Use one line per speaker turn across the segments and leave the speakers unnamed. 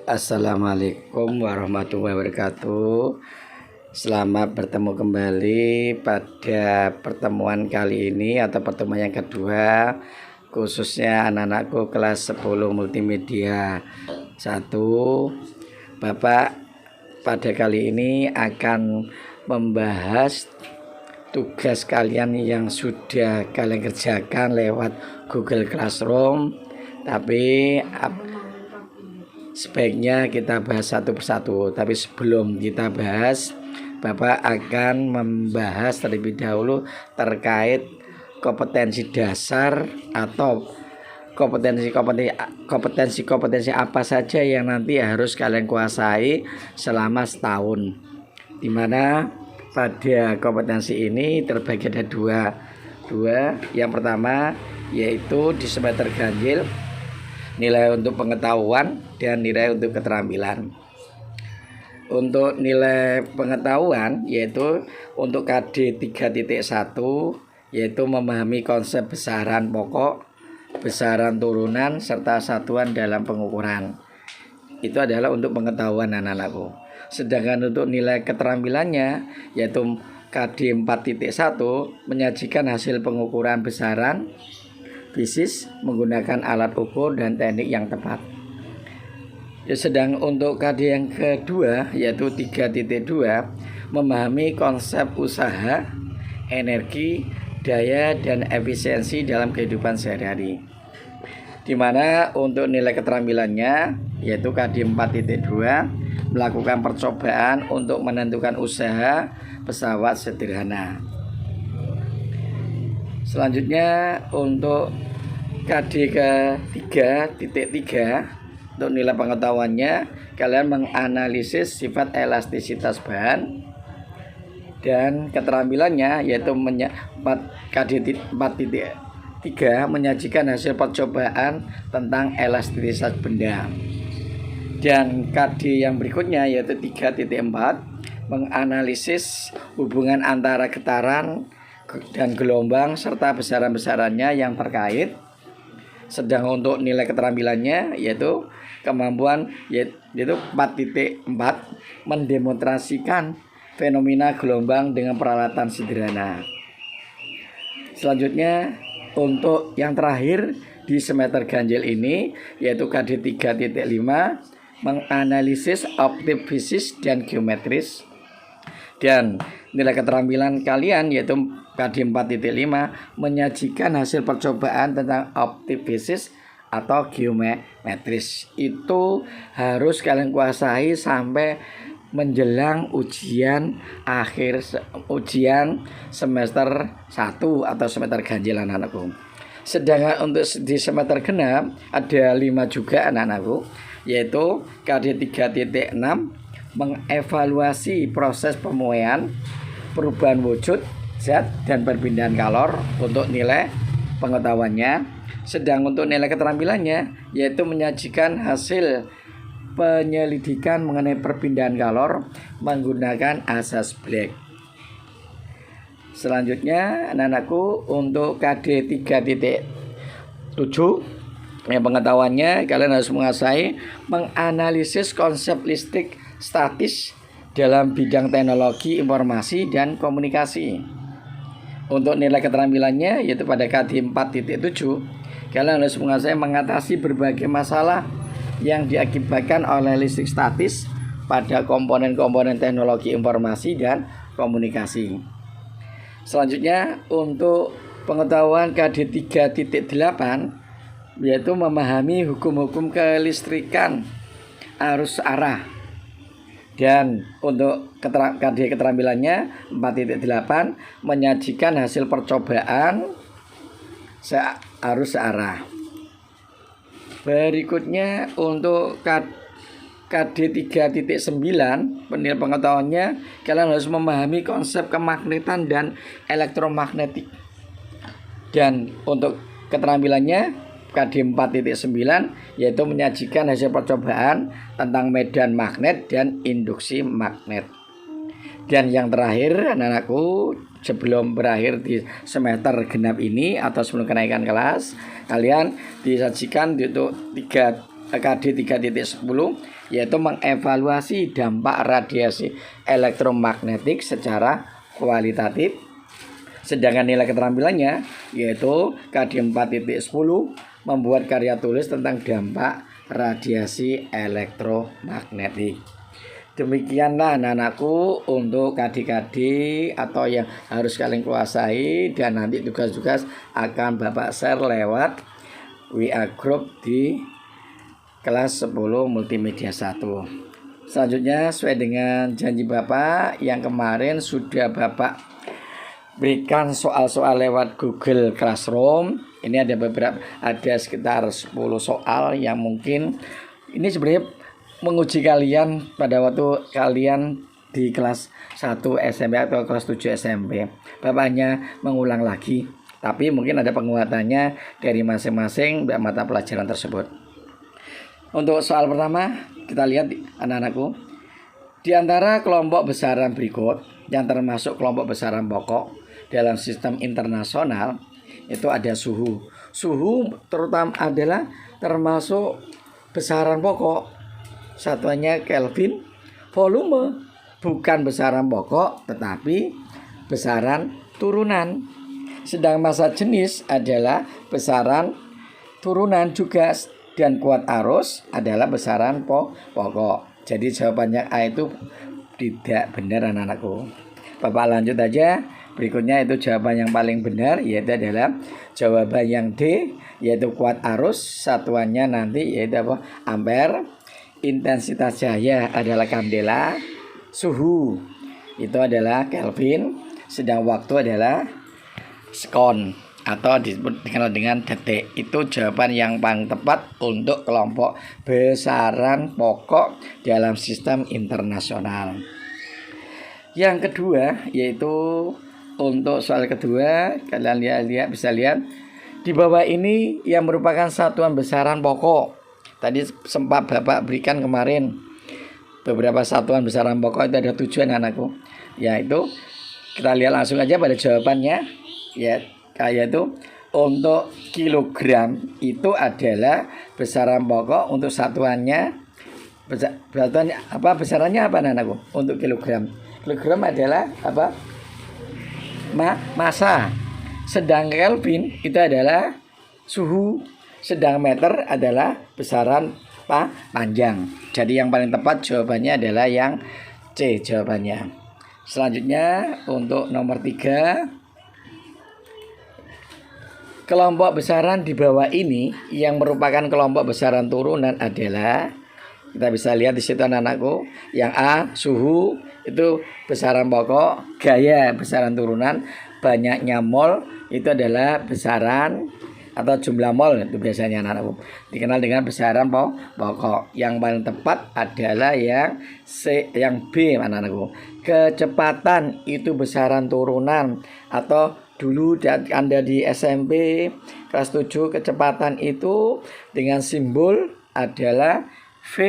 Assalamualaikum warahmatullahi wabarakatuh. Selamat bertemu kembali pada pertemuan kali ini atau pertemuan yang kedua, khususnya anak-anakku kelas 10 multimedia 1. Bapak pada kali ini akan membahas tugas kalian yang sudah kalian kerjakan lewat Google Classroom, tapi sebaiknya kita bahas satu persatu. Tapi sebelum kita bahas, Bapak akan membahas terlebih dahulu terkait kompetensi dasar atau kompetensi apa saja yang nanti harus kalian kuasai selama setahun. Dimana pada kompetensi ini terbagi ada dua. Yang pertama yaitu di semester ganjil, nilai untuk pengetahuan dan nilai untuk keterampilan. Untuk nilai pengetahuan yaitu untuk KD 3.1 yaitu memahami konsep besaran pokok, besaran turunan serta satuan dalam pengukuran. Itu adalah untuk pengetahuan anak-anakku. Sedangkan untuk nilai keterampilannya yaitu KD 4.1 menyajikan hasil pengukuran besaran fisis menggunakan alat ukur dan teknik yang tepat. Sedang untuk KD yang kedua yaitu 3.2 memahami konsep usaha, energi, daya dan efisiensi dalam kehidupan sehari-hari. Dimana untuk nilai keterampilannya yaitu KD 4.2 melakukan percobaan untuk menentukan usaha pesawat sederhana. Selanjutnya untuk KD ke 3.3 untuk nilai pengetahuannya kalian menganalisis sifat elastisitas bahan, dan keterampilannya yaitu KD 4.3 menyajikan hasil percobaan tentang elastisitas benda. Dan KD yang berikutnya yaitu 3.4 menganalisis hubungan antara getaran dan gelombang serta besaran-besarannya yang terkait. Sedang untuk nilai keterampilannya yaitu kemampuan yaitu 4.4 mendemonstrasikan fenomena gelombang dengan peralatan sederhana. Selanjutnya untuk yang terakhir di semester ganjil ini yaitu KD 3.5 menganalisis optik fisis dan geometris. Dan nilai keterampilan kalian yaitu KD 4.5 menyajikan hasil percobaan tentang optik fisis atau geometris. Itu harus kalian kuasai sampai menjelang ujian semester 1 atau semester ganjil anak-anakku. Sedangkan untuk di semester genap ada 5 juga anak-anakku, yaitu KD 3.6 mengevaluasi proses pemuaian, perubahan wujud, zat, dan perpindahan kalor untuk nilai pengetahuannya. Sedang untuk nilai keterampilannya yaitu menyajikan hasil penyelidikan mengenai perpindahan kalor menggunakan asas Black. Selanjutnya anak-anakku untuk KD 3.7 yang pengetahuannya kalian harus menguasai menganalisis konsep listrik statis dalam bidang teknologi informasi dan komunikasi. Untuk nilai keterampilannya yaitu pada KD 4.7 kalian harus menguasai mengatasi berbagai masalah yang diakibatkan oleh listrik statis pada komponen-komponen teknologi informasi dan komunikasi. Selanjutnya untuk pengetahuan KD 3.8 yaitu memahami hukum-hukum kelistrikan arus arah. Dan untuk KD keterampilannya 4.8 menyajikan hasil percobaan arus searah. Berikutnya untuk KD 3.9 penilaian pengetahuannya kalian harus memahami konsep kemagnetan dan elektromagnetik. Dan untuk keterampilannya KD 4.9 yaitu menyajikan hasil percobaan tentang medan magnet dan induksi magnet. Dan yang terakhir anak-anakku, sebelum berakhir di semester genap ini atau sebelum kenaikan kelas, kalian disajikan untuk KD 3.10 yaitu mengevaluasi dampak radiasi elektromagnetik secara kualitatif. Sedangkan nilai keterampilannya yaitu KD 4.10 membuat karya tulis tentang dampak radiasi elektromagnetik. Demikianlah anak-anakku untuk KD-KD atau yang harus kalian kuasai, dan nanti tugas-tugas akan Bapak share lewat WA group di kelas 10 multimedia 1. Selanjutnya sesuai dengan janji Bapak yang kemarin sudah Bapak berikan soal-soal lewat Google Classroom. Ini ada sekitar 10 soal yang mungkin ini sebenarnya menguji kalian pada waktu kalian di kelas 1 SMP atau kelas 7 SMP. Bapaknya mengulang lagi, tapi mungkin ada penguatannya dari masing-masing mata pelajaran tersebut. Untuk soal pertama, kita lihat anak-anakku. Di antara kelompok besaran berikut yang termasuk kelompok besaran pokok dalam sistem internasional itu ada suhu. Suhu terutama adalah termasuk besaran pokok. Satuannya Kelvin. Volume bukan besaran pokok tetapi besaran turunan. Sedang massa jenis adalah besaran turunan juga, dan kuat arus adalah besaran pokok. Jadi jawabannya A itu tidak benar anak-anakku. Bapak lanjut aja. Berikutnya itu jawaban yang paling benar yaitu adalah jawaban yang D, yaitu kuat arus. Satuannya nanti yaitu apa? Ampere. Intensitas cahaya adalah kandela. Suhu itu adalah Kelvin. Sedang waktu adalah sekon atau dikenal dengan detik. Itu jawaban yang paling tepat untuk kelompok besaran pokok dalam sistem internasional. Yang kedua yaitu untuk soal kedua, kalian bisa lihat di bawah ini yang merupakan satuan besaran pokok. Tadi sempat Bapak berikan kemarin beberapa satuan besaran pokok itu ada tujuan anakku. Yaitu kita lihat langsung aja pada jawabannya. Ya, kayak itu untuk kilogram itu adalah besaran pokok untuk satuannya. Besarannya apa anakku? Untuk kilogram. Kilogram adalah apa? Massa. Sedang Kelvin itu adalah suhu. Sedang meter adalah besaran panjang. Jadi yang paling tepat jawabannya adalah yang C jawabannya. Selanjutnya untuk nomor 3, kelompok besaran di bawah ini yang merupakan kelompok besaran turunan adalah, kita bisa lihat di situ anak-anakku. Yang A suhu itu besaran pokok, gaya besaran turunan, banyaknya mol itu adalah besaran atau jumlah mol, itu biasanya anak-anakku dikenal dengan besaran pokok. Yang paling tepat adalah yang C, yang B anak-anakku. Kecepatan itu besaran turunan, atau dulu Anda di SMP kelas 7 kecepatan itu dengan simbol adalah V.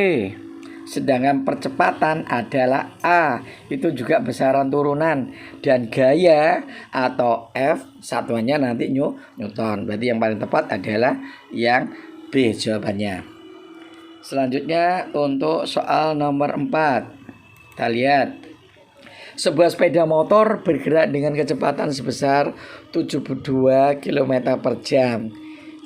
Sedangkan percepatan adalah A, itu juga besaran turunan, dan gaya atau F satuannya nanti Newton. Berarti yang paling tepat adalah yang B jawabannya. Selanjutnya untuk soal nomor 4. Kita lihat. Sebuah sepeda motor bergerak dengan kecepatan sebesar 72 km per jam.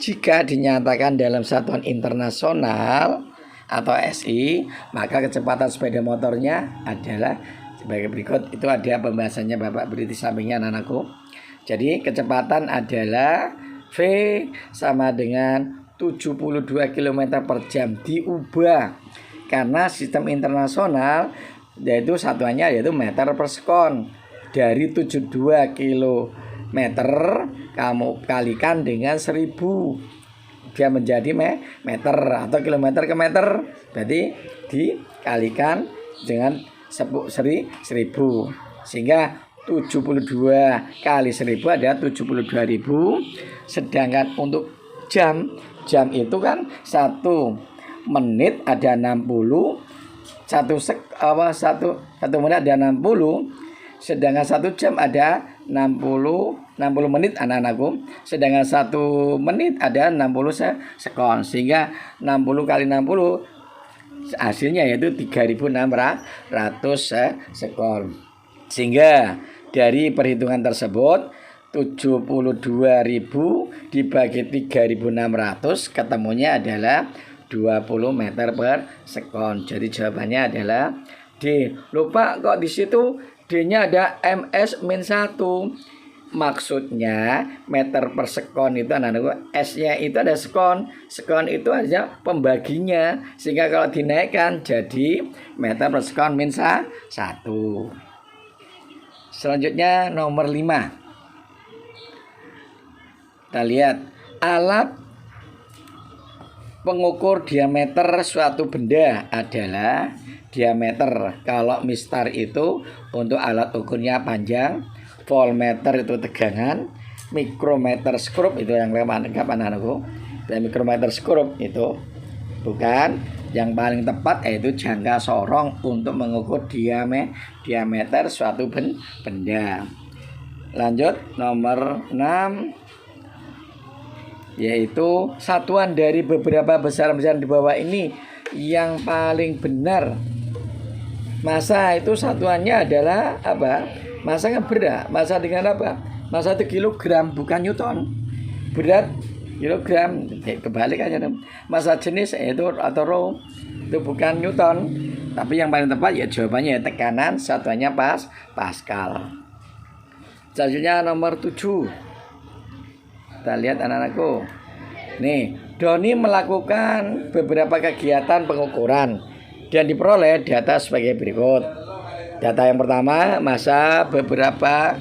Jika dinyatakan dalam satuan internasional atau SI, maka kecepatan sepeda motornya adalah sebagai berikut. Itu ada pembahasannya Bapak beri di sampingnya anak-anakku. Jadi kecepatan adalah V sama dengan 72 km per jam diubah karena sistem internasional yaitu satuannya yaitu meter per sekon. Dari 72 km kamu kalikan dengan 1000, dia menjadi meter atau kilometer ke meter, berarti dikalikan dengan 1000, sehingga 72 kali 1000 ada 72.000. Sedangkan untuk jam itu kan 1 menit ada 60, satu menit ada 60, sedangkan 1 jam ada 60 60 menit anak-anakku. Sedangkan 1 menit ada 60 sekon. Sehingga 60 kali 60 hasilnya yaitu 3.600 sekon. Sehingga dari perhitungan tersebut 72.000 dibagi 3.600 ketemunya adalah 20 meter per sekon. Jadi jawabannya adalah D. Lupa kok di situ D-nya ada ms-1. Maksudnya meter per sekon itu anak-anak, S-nya itu ada sekon. Sekon itu aja pembaginya. Sehingga kalau dinaikkan jadi meter per sekon min 1. Selanjutnya nomor 5. Kita lihat alat pengukur diameter suatu benda adalah diameter. Kalau mistar itu untuk alat ukurnya panjang, voltmeter itu tegangan, mikrometer skrup itu yang lengkap anak-anakku. Dan mikrometer skrup itu bukan yang paling tepat, yaitu jangka sorong untuk mengukur diameter suatu benda. Lanjut nomor 6, yaitu satuan dari beberapa besaran-besaran di bawah ini yang paling benar. Massa itu satuannya adalah apa? Massa kan berat. Massa dengan apa? Massa itu kilogram bukan newton. Berat kilogram, kebalik aja. Massa jenis itu atau row itu bukan newton. Tapi yang paling tepat ya jawabannya tekanan, satuannya Pascal. Selanjutnya nomor 7. Kita lihat anak-anakku. Nih, Doni melakukan beberapa kegiatan pengukuran dan diperoleh data sebagai berikut. Data yang pertama, massa beberapa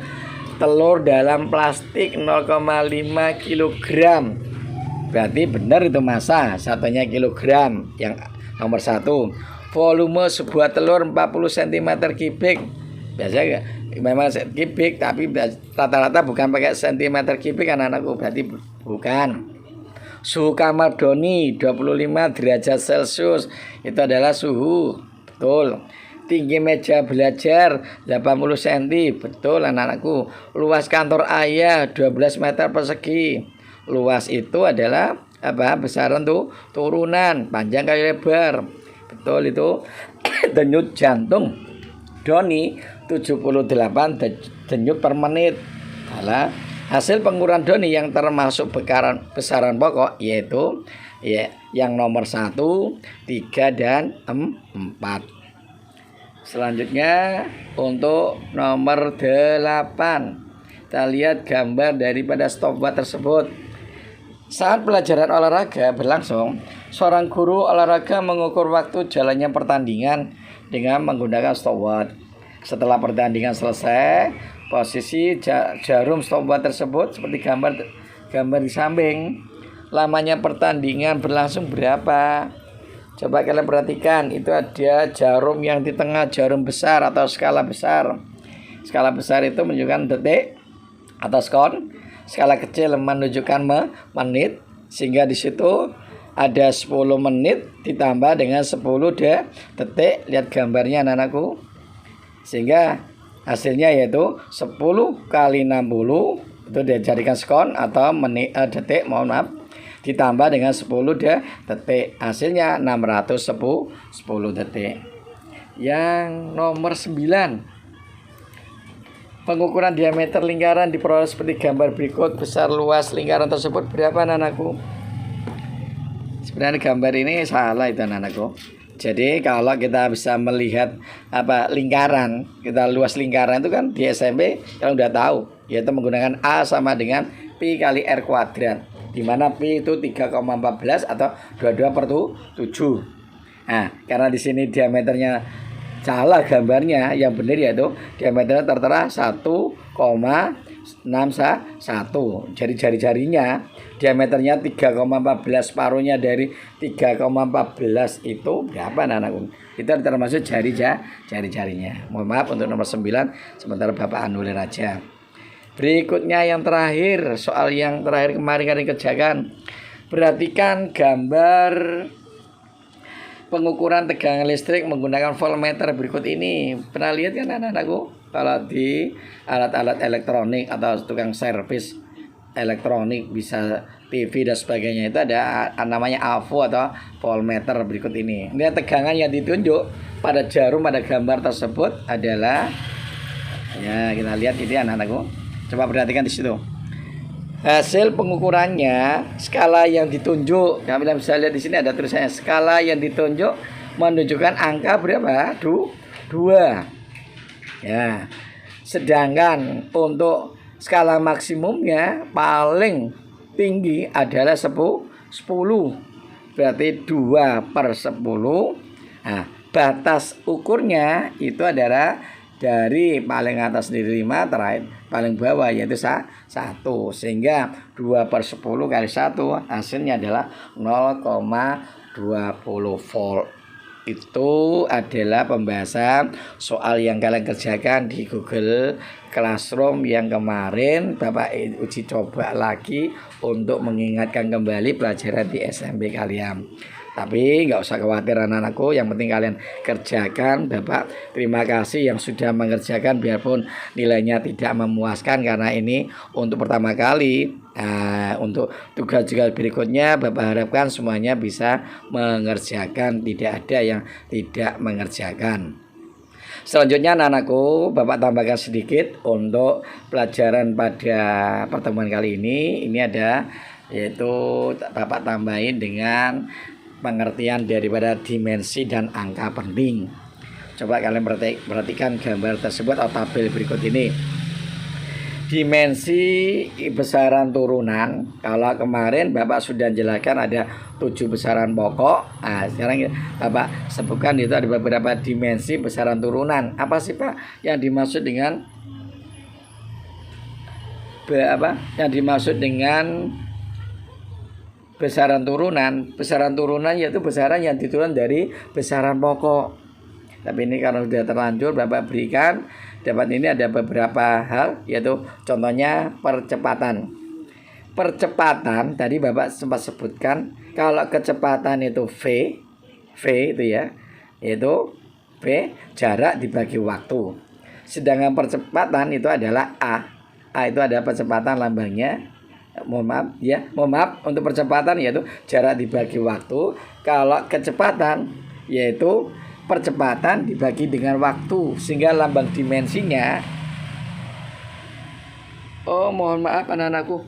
telur dalam plastik 0,5 kg. Berarti benar itu massa, satunya kilogram. Yang nomor 1, volume sebuah telur 40 cm3. Biasanya memang kubik, tapi rata-rata bukan pakai cm3 anak-anakku, berarti bukan. Suhu kamar Doni 25 derajat Celcius, itu adalah suhu, betul. Tinggi meja belajar 80 cm, betul anak-anakku. Luas kantor ayah 12 meter persegi. Luas itu adalah apa? Besaran tuh turunan, panjang kali lebar, betul itu. Denyut jantung Doni 78 denyut per menit. Adalah hasil pengukuran Doni yang termasuk besaran pokok, yaitu yang nomor 1, 3, dan 4. Selanjutnya untuk nomor 8. Kita lihat gambar daripada stopwatch tersebut. Saat pelajaran olahraga berlangsung, seorang guru olahraga mengukur waktu jalannya pertandingan dengan menggunakan stopwatch. Setelah pertandingan selesai, posisi jarum stopwatch tersebut seperti gambar di samping. Lamanya pertandingan berlangsung berapa? Coba kalian perhatikan, itu ada jarum yang di tengah, jarum besar atau skala besar. Skala besar itu menunjukkan detik atau sekon. Skala kecil menunjukkan menit, sehingga di situ ada 10 menit ditambah dengan 10 detik. Lihat gambarnya anak-anakku. Sehingga hasilnya yaitu 10 kali 60 itu dijadikan sekon atau detik, mohon maaf, ditambah dengan 10 detik. Hasilnya 610 detik. Yang nomor 9. Pengukuran diameter lingkaran diperoleh seperti gambar berikut. Besar luas lingkaran tersebut berapa anak-anakku? Sebenarnya gambar ini salah itu anak-anakku. Jadi kalau kita bisa melihat lingkaran, kita luas lingkaran itu kan di SMP kalau udah tahu, yaitu menggunakan A sama dengan Pi kali R kuadrat, di mana Pi itu 3,14 atau 22/7. Nah, karena di sini diameternya salah gambarnya, yang benar yaitu diameternya tertera 1,61. Jadi jari-jarinya diameternya 3,14, separuhnya dari 3,14 itu berapa anak-anakku? Itu termasuk jari-jarinya. Mohon maaf untuk nomor 9, sementara Bapak anulir aja. Berikutnya yang terakhir, soal yang terakhir kemarin kalian kerjakan. Perhatikan gambar pengukuran tegangan listrik menggunakan voltmeter berikut ini. Pernah lihat kan anak-anakku? Kalau di alat-alat elektronik atau tukang servis elektronik, bisa TV dan sebagainya, itu ada namanya AVO atau voltmeter berikut ini. Ini tegangan yang ditunjuk pada jarum pada gambar tersebut adalah, ya kita lihat ini anak-anakku. Coba perhatikan di situ. Hasil pengukurannya, skala yang ditunjuk. Kalian bisa lihat di sini ada tulisannya skala yang ditunjuk menunjukkan angka berapa? 2. Ya. Sedangkan untuk skala maksimumnya paling tinggi adalah 10. Berarti 2/10. Nah, batas ukurnya itu adalah dari paling atas di 5 terakhir paling bawah yaitu 1. Sehingga 2/10 kali 1 hasilnya adalah 0,20 volt. Itu adalah pembahasan soal yang kalian kerjakan di Google Classroom yang kemarin Bapak uji coba lagi untuk mengingatkan kembali pelajaran di SMP kalian. Tapi nggak usah khawatir anak-anakku, yang penting kalian kerjakan. Bapak terima kasih yang sudah mengerjakan biarpun nilainya tidak memuaskan, karena ini untuk pertama kali. Untuk tugas-tugas berikutnya Bapak harapkan semuanya bisa mengerjakan, tidak ada yang tidak mengerjakan. Selanjutnya anak-anakku, Bapak tambahkan sedikit untuk pelajaran pada pertemuan kali ini. Ini ada, yaitu Bapak tambahin dengan pengertian daripada dimensi dan angka penting. Coba kalian perhatikan gambar tersebut atau tabel berikut ini. Dimensi besaran turunan, kalau kemarin Bapak sudah jelaskan ada 7 besaran pokok. Sekarang Bapak sebutkan itu ada beberapa dimensi besaran turunan. Apa sih Pak yang dimaksud dengan besaran turunan? Besaran turunan yaitu besaran yang diturun dari besaran pokok. Tapi ini kalau sudah terlanjur Bapak berikan, dapat ini ada beberapa hal, yaitu contohnya percepatan. Percepatan tadi Bapak sempat sebutkan, kalau kecepatan itu V itu ya, yaitu V jarak dibagi waktu. Sedangkan percepatan itu adalah A itu ada percepatan lambangnya. Mohon maaf untuk percepatan yaitu jarak dibagi waktu. Kalau kecepatan yaitu percepatan dibagi dengan waktu, sehingga lambang dimensinya, mohon maaf anak-anakku,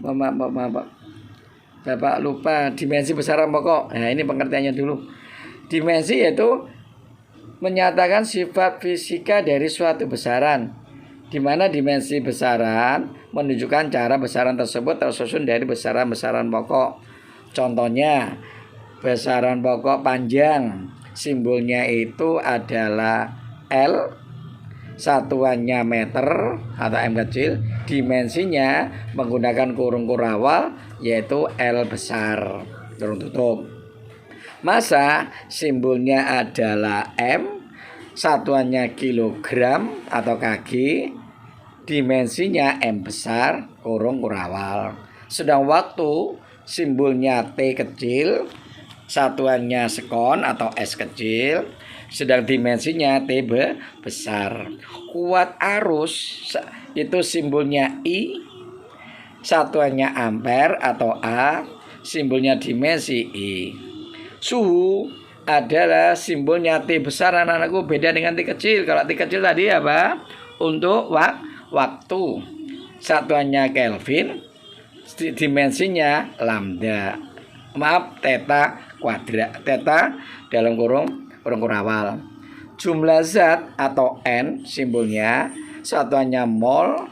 maaf Bapak lupa dimensi besaran pokok. Nah, ini pengertiannya dulu. Dimensi yaitu menyatakan sifat fisika dari suatu besaran, di mana dimensi besaran menunjukkan cara besaran tersebut tersusun dari besaran-besaran pokok. Contohnya besaran pokok panjang, simbolnya itu adalah L, satuannya meter atau M kecil, dimensinya menggunakan kurung kurawal yaitu L besar, kurung tutup. Massa simbolnya adalah M, satuannya kilogram atau kg, dimensinya M besar, kurung kurawal. Sedang waktu simbolnya T kecil, satuannya sekon atau S kecil, sedang dimensinya T besar. Kuat arus itu simbolnya I, satuannya ampere atau A, simbolnya dimensi I. Suhu adalah simbolnya T besar anak-anakku, beda dengan T kecil. Kalau T kecil tadi apa? Untuk waktu. Satuannya Kelvin, dimensinya lambda. Maaf, theta kuadrat. Theta dalam kurung kurawal. Jumlah zat atau N simbolnya, satuannya mol,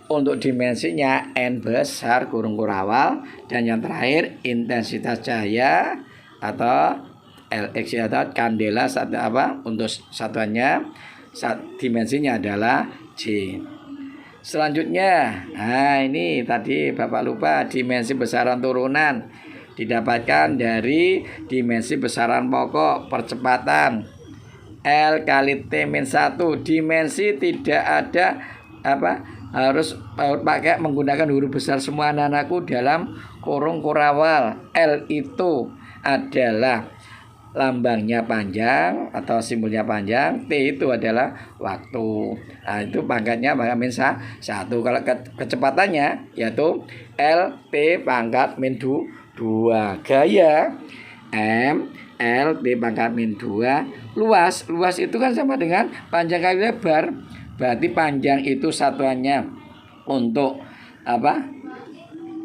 untuk dimensinya N besar kurung kurawal, dan yang terakhir intensitas cahaya atau Lx atau kandela untuk satuannya dimensinya adalah J. Selanjutnya, ini tadi Bapak lupa, dimensi besaran turunan didapatkan dari dimensi besaran pokok percepatan L kali T-1. Dimensi tidak ada harus pakai menggunakan huruf besar semua anak-anakku dalam kurung kurawal. L itu adalah lambangnya panjang atau simbolnya panjang, T itu adalah waktu. Nah, itu pangkatnya pangkat min 1. Kalau kecepatannya yaitu L T pangkat min 2. Gaya M L T pangkat min 2. Luas itu kan sama dengan panjang kali lebar. Berarti panjang itu satuannya untuk apa?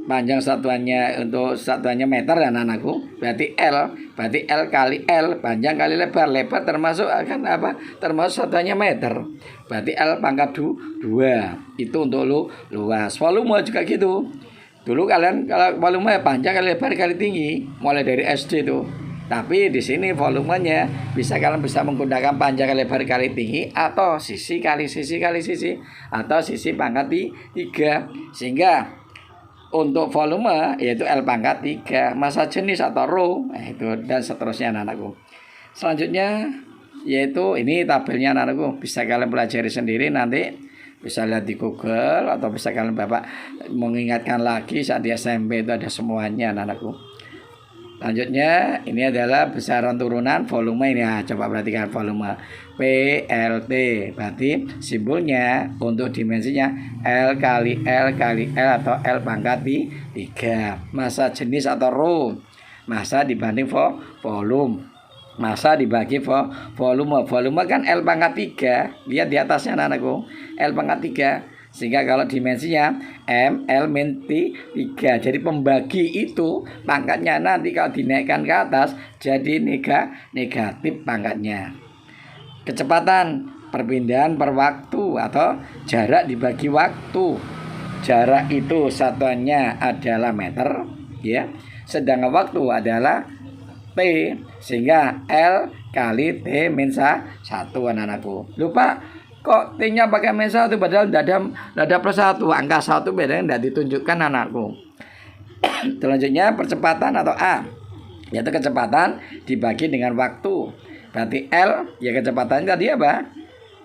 Panjang satuannya meter ya anakku. Berarti L kali L, panjang kali lebar. Lebar termasuk akan apa? Termasuk satuannya meter. Berarti L pangkat 2. Itu untuk luas. Volume juga gitu. Dulu kalian kalau volume panjang kali lebar kali tinggi, mulai dari SD itu. Tapi di sini volumenya kalian bisa menggunakan panjang kali lebar kali tinggi, atau sisi kali sisi kali sisi, atau sisi pangkat 3. Sehingga untuk volume yaitu L pangkat 3, massa jenis atau rho, itu dan seterusnya anak-anakku. Selanjutnya yaitu ini tabelnya anak-anakku, bisa kalian pelajari sendiri, nanti bisa lihat di Google atau bisa kalian Bapak mengingatkan lagi saat di SMP itu ada semuanya anak-anakku. Selanjutnya ini adalah besaran turunan volume ini ya. Coba perhatikan volume PLT. Berarti simbolnya untuk dimensinya L kali L kali L atau L pangkat 3. Massa jenis atau rho. Massa dibanding volume. Massa dibagi volume. Volume kan L pangkat 3. Lihat di atasnya anakku. L pangkat 3. Sehingga kalau dimensinya M, L min 3. Jadi pembagi itu pangkatnya nanti kalau dinaikkan ke atas jadi negatif pangkatnya. Kecepatan perpindahan per waktu atau jarak dibagi waktu. Jarak itu satuannya adalah meter, ya. Sedangkan waktu adalah T, sehingga L kali T min 1 anak-anakku. Lupa kok T-nya pakai min 1 padahal tidak ada plus 1. Angka 1 bedanya tidak ditunjukkan anakku. Selanjutnya percepatan atau A, yaitu kecepatan dibagi dengan waktu. Berarti L ya kecepatannya tadi apa?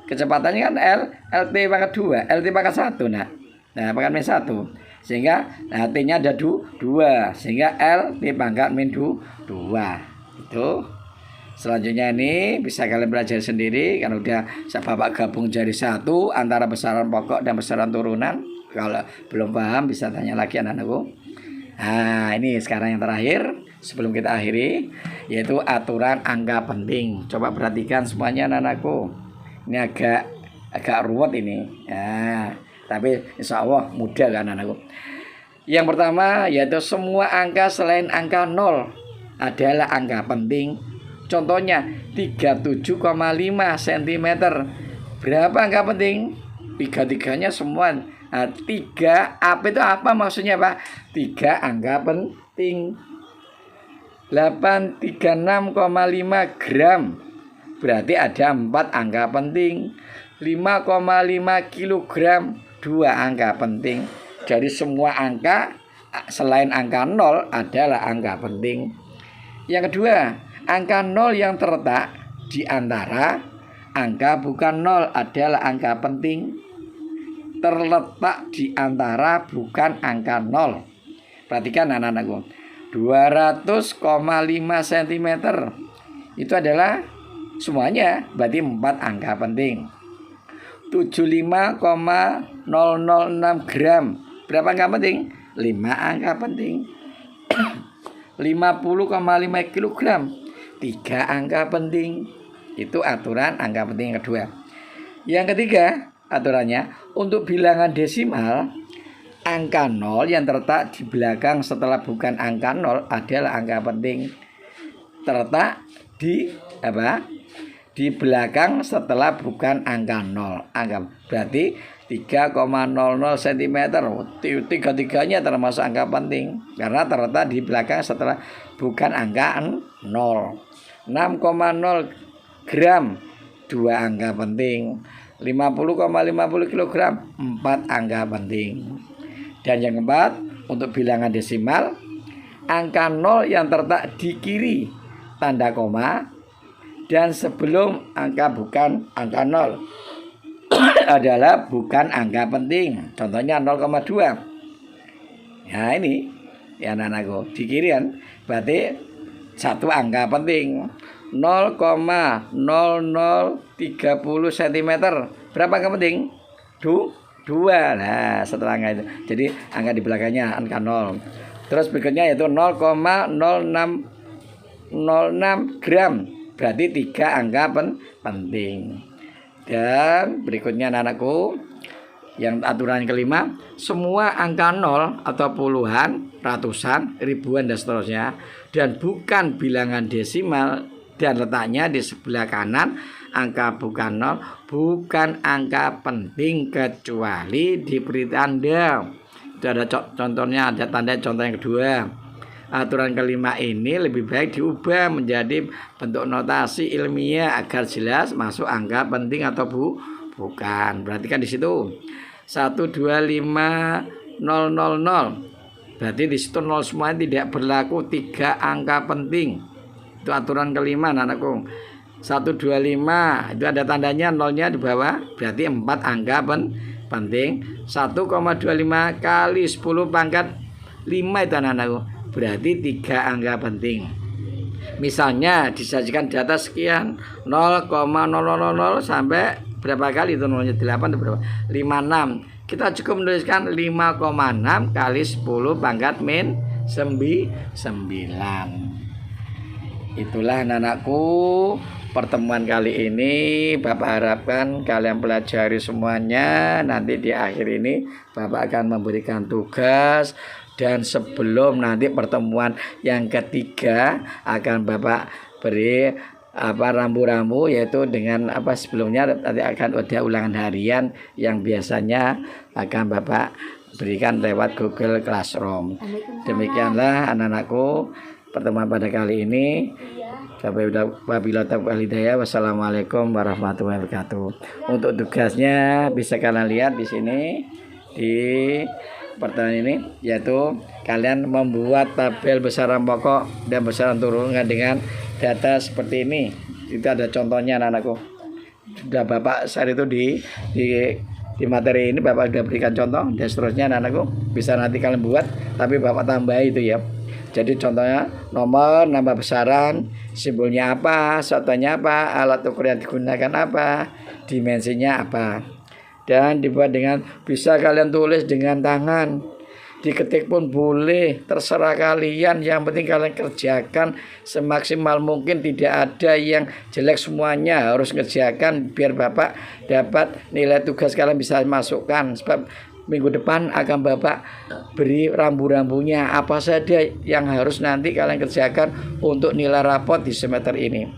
Kecepatannya kan LT pangkat 2, LT pangkat 1. Nah pangkat min 1. Sehingga T-nya ada 2, sehingga LT pangkat min 2. Itu. Selanjutnya ini bisa kalian belajar sendiri kan udah Bapak gabung jadi satu antara besaran pokok dan besaran turunan. Kalau belum paham bisa tanya lagi anak-anakku. Nah, ini sekarang yang terakhir sebelum kita akhiri yaitu aturan angka penting. Coba perhatikan semuanya anak-anakku. Ini agak ruwet ini. Ya, tapi insya Allah mudah kan anak-anakku. Yang pertama yaitu semua angka selain angka 0 adalah angka penting. Contohnya 37,5 cm. Berapa angka penting? 3-3-nya semua. Nah, 3 apa itu apa maksudnya Pak? 3 angka penting. 836,5 gram. Berarti ada 4 angka penting. 5,5 kilogram, 2 angka penting. Jadi semua angka selain angka 0 adalah angka penting. Yang kedua, angka 0 yang terletak di antara angka bukan 0 adalah angka penting. Terletak di antara bukan angka 0. Perhatikan anak-anakku. 200,5 cm. Itu adalah semuanya berarti 4 angka penting. 75,006 gram. Berapa angka penting? 5 angka penting. 50,5 kilogram. 3 angka penting. Itu aturan angka penting yang kedua. Yang ketiga aturannya untuk bilangan desimal, angka 0 yang terletak di belakang setelah bukan angka 0 adalah angka penting. Terletak di apa? Di belakang setelah bukan angka 0. Berarti 3,00 cm. Tiga-tiganya termasuk angka penting karena terletak di belakang setelah bukan angka 0. 6,0 gram, 2 angka penting. 50,50 kg, 4 angka penting. Dan yang keempat, untuk bilangan desimal, angka 0 yang terletak di kiri tanda koma dan sebelum angka bukan angka 0 adalah bukan angka penting. Contohnya 0,2. Ya ini ya anak-anakku di kiri kan. Berarti satu angka penting 0,0030 cm. Berapa angka penting? 2. Nah, setelah angka itu. Jadi angka di belakangnya angka 0. Terus berikutnya yaitu 0,0606 gram. Berarti 3 angka penting. Dan berikutnya anakku, yang aturan kelima, semua angka 0 atau puluhan, ratusan, ribuan dan seterusnya, dan bukan bilangan desimal dan letaknya di sebelah kanan angka bukan 0, bukan angka penting kecuali diberi tanda. Itu ada contohnya, ada tanda contoh yang kedua. Aturan kelima ini lebih baik diubah menjadi bentuk notasi ilmiah agar jelas masuk angka penting atau bukan. Perhatikan di situ 125000. Berarti di situ 0 semua tidak berlaku, 3 angka penting. Itu aturan kelima anakku. 125 itu ada tandanya, nolnya di bawah, berarti 4 angka penting. 1,25 kali 10 pangkat 5 itu anakku, berarti 3 angka penting. Misalnya disajikan data sekian 0,000 sampai berapa kali itu, nolnya 8 atau berapa? 56. Kita cukup menuliskan 5,6 kali 10 pangkat min 9. Itulah anakku, pertemuan kali ini Bapak harapkan kalian pelajari semuanya. Nanti di akhir ini Bapak akan memberikan tugas, dan sebelum nanti pertemuan yang ketiga akan Bapak beri rambu-rambu, yaitu dengan sebelumnya nanti akan ada ulangan harian yang biasanya akan Bapak berikan lewat Google Classroom. Demikianlah anak-anakku pertemuan pada kali ini. Wabillahi taufiq hidayah. Wassalamualaikum warahmatullahi wabarakatuh. Untuk tugasnya bisa kalian lihat di sini di pertemuan ini, yaitu kalian membuat tabel besaran pokok dan besaran turunan dengan data seperti ini. Itu ada contohnya anak-anakku. Sudah Bapak share itu di materi ini, Bapak sudah berikan contoh dan seterusnya anak-anakku. Bisa nanti kalian buat, tapi Bapak tambah itu ya. Jadi contohnya nomor, nama besaran, simbolnya apa, satuannya apa, alat ukur yang digunakan apa, dimensinya apa. Dan dibuat dengan, bisa kalian tulis dengan tangan, diketik pun boleh, terserah kalian. Yang penting kalian kerjakan semaksimal mungkin, tidak ada yang jelek, semuanya harus kerjakan biar Bapak dapat nilai tugas kalian bisa masukkan. Sebab minggu depan akan Bapak beri rambu-rambunya apa saja yang harus nanti kalian kerjakan untuk nilai rapot di semester ini.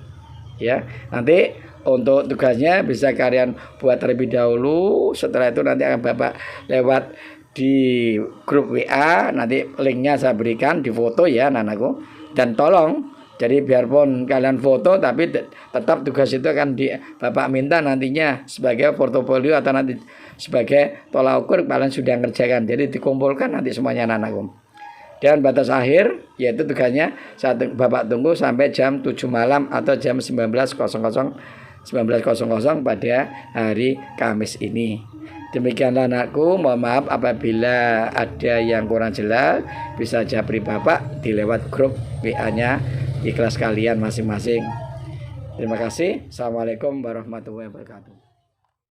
Ya, nanti untuk tugasnya bisa kalian buat terlebih dahulu. Setelah itu nanti akan Bapak lewat di grup WA, nanti linknya saya berikan di foto ya anakku. Dan tolong, jadi biarpun kalian foto, tapi tetap tugas itu akan Bapak minta nantinya sebagai portofolio atau nanti sebagai tolak ukur kalian sudah ngerjakan. Jadi dikumpulkan nanti semuanya anakku. Dan batas akhir yaitu tugasnya Bapak tunggu sampai jam 7 malam atau jam 19.00 pada hari Kamis ini. Demikianlah anakku, mohon maaf apabila ada yang kurang jelas, bisa japri Bapak di lewat grup WA-nya di kelas kalian masing-masing. Terima kasih. Assalamualaikum warahmatullahi wabarakatuh.